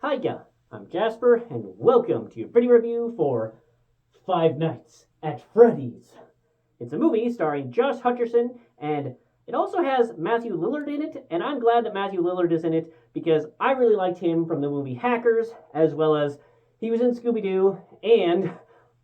Hiya, I'm Jasper, and welcome to your Freddy review for Five Nights at Freddy's. It's a movie starring Josh Hutcherson, and it also has Matthew Lillard in it, and I'm glad that Matthew Lillard is in it because I really liked him from the movie Hackers, as well as he was in Scooby-Doo, and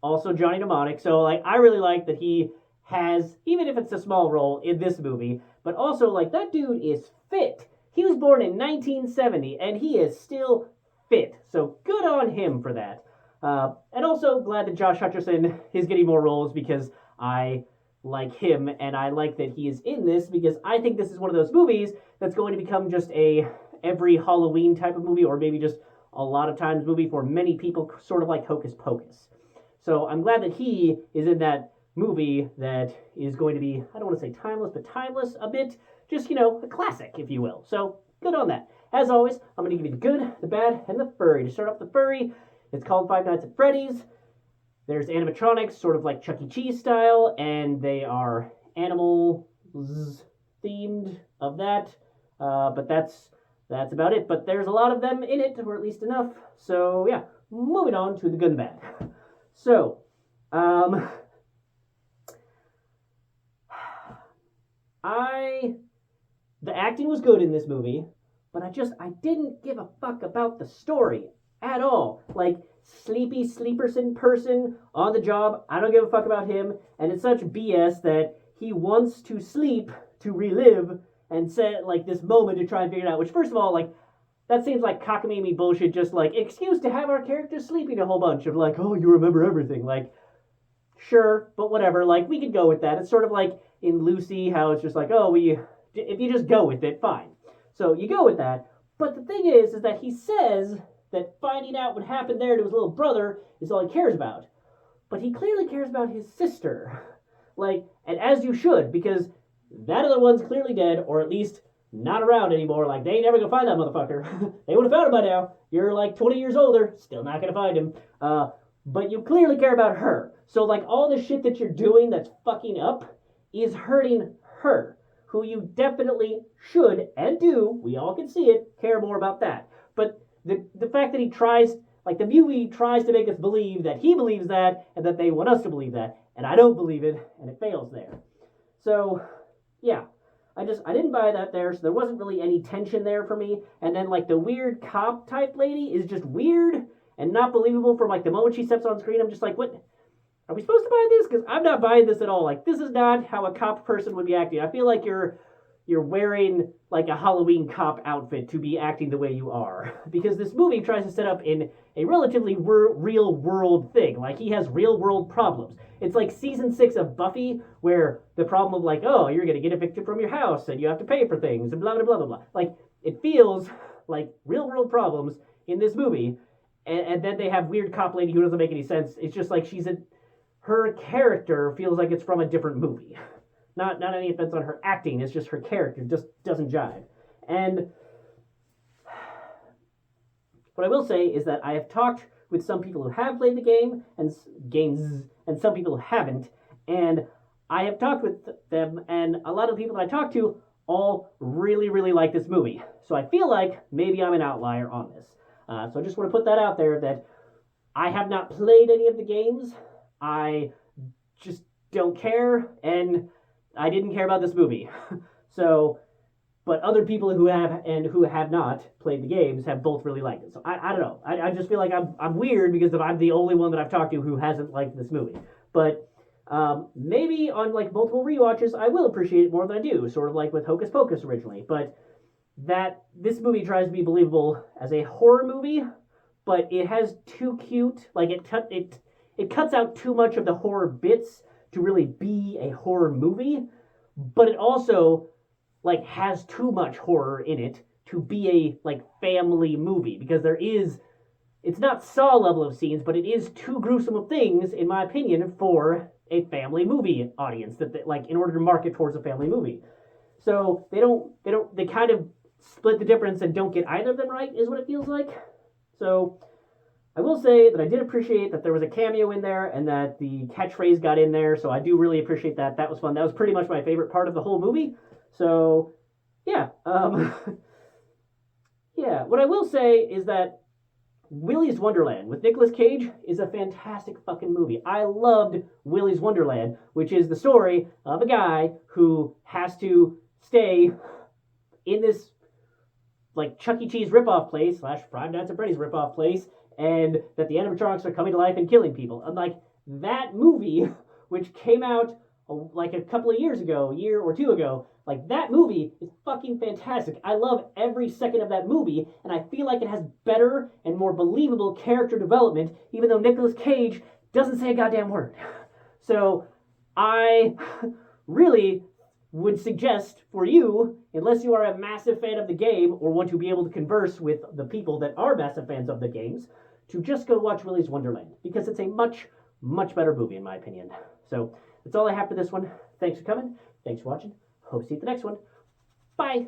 also Johnny Mnemonic, so I really like that he has, even if it's a small role in this movie, but also that dude is fit. He was born in 1970, and he is still fit. So good on him for that. And also glad that Josh Hutcherson is getting more roles because I like him, and I like that he is in this because I think this is one of those movies that's going to become just a every Halloween type of movie, or maybe just a lot of times movie for many people, sort of like Hocus Pocus. So I'm glad that he is in that movie that is going to be, I don't want to say timeless, but timeless a bit, just, a classic, if you will. So good on that. As always, I'm going to give you the good, the bad, and the furry. To start off the furry, it's called Five Nights at Freddy's. There's animatronics, sort of like Chuck E. Cheese style, and they are animals themed of that. But that's about it. But there's a lot of them in it, or at least enough. So yeah, moving on to the good and bad. So, the acting was good in this movie, but I didn't give a fuck about the story at all. Sleepy Sleeperson person on the job, I don't give a fuck about him, and it's such BS that he wants to sleep to relive and set, this moment to try and figure it out, which, first of all, that seems like cockamamie bullshit, just, excuse to have our characters sleeping a whole bunch of, oh, you remember everything, sure, but whatever, we could go with that. It's sort of like in Lucy, how it's just if you just go with it, fine. So you go with that, but the thing is that he says that finding out what happened there to his little brother is all he cares about. But he clearly cares about his sister. And as you should, because that other one's clearly dead, or at least not around anymore. They ain't never gonna find that motherfucker. They would have found him by now. You're 20 years older, still not gonna find him. But you clearly care about her. So all the shit that you're doing that's fucking up is hurting her, who you definitely should and do, we all can see it, care more about that. But the fact that he tries, the movie tries to make us believe that he believes that, and that they want us to believe that, and I don't believe it, and it fails there. So, yeah, I didn't buy that there, so there wasn't really any tension there for me, and then, the weird cop type lady is just weird and not believable from, the moment she steps on screen. I'm just what? Are we supposed to buy this? Because I'm not buying this at all. This is not how a cop person would be acting. I feel like you're wearing a Halloween cop outfit to be acting the way you are. Because this movie tries to set up in a relatively real world thing. He has real world problems. It's like season 6 of Buffy, where the problem of oh, you're going to get evicted from your house and you have to pay for things and blah, blah, blah, blah, blah. It feels like real world problems in this movie. And then they have weird cop lady who doesn't make any sense. It's just her character feels like it's from a different movie. Not any offense on her acting, it's just her character just doesn't jive. And what I will say is that I have talked with some people who have played the game and some people who haven't, and I have talked with them, and a lot of the people that I talked to all really, really like this movie. So I feel like maybe I'm an outlier on this. So I just want to put that out there that I have not played any of the games. I just don't care, and I didn't care about this movie. So, but other people who have and who have not played the games have both really liked it. So I don't know. I just feel like I'm weird because I'm the only one that I've talked to who hasn't liked this movie. But maybe on multiple rewatches, I will appreciate it more than I do. Sort of like with Hocus Pocus originally. But this movie tries to be believable as a horror movie, but it has too cute. It cuts out too much of the horror bits to really be a horror movie, but it also has too much horror in it to be a family movie, because it's not Saw level of scenes, but it is too gruesome of things, in my opinion, for a family movie audience, that in order to market towards a family movie. So they kind of split the difference and don't get either of them right, is what it feels like. So I will say that I did appreciate that there was a cameo in there and that the catchphrase got in there, so I do really appreciate that. That was fun. That was pretty much my favorite part of the whole movie. So, yeah. Yeah, what I will say is that Willy's Wonderland with Nicolas Cage is a fantastic fucking movie. I loved Willy's Wonderland, which is the story of a guy who has to stay in this like Chuck E. Cheese ripoff place / Five Nights at Freddy's ripoff place, and that the animatronics are coming to life and killing people. And like that movie, which came out like a couple of years ago, a year or two ago, like that movie is fucking fantastic. I love every second of that movie, and I feel like it has better and more believable character development, even though Nicolas Cage doesn't say a goddamn word. So I really would suggest for you, unless you are a massive fan of the game or want to be able to converse with the people that are massive fans of the games, to just go watch Willy's Wonderland, because it's a much, much better movie in my opinion. So that's all I have for this one. Thanks for coming. Thanks for watching. Hope to see you at the next one. Bye.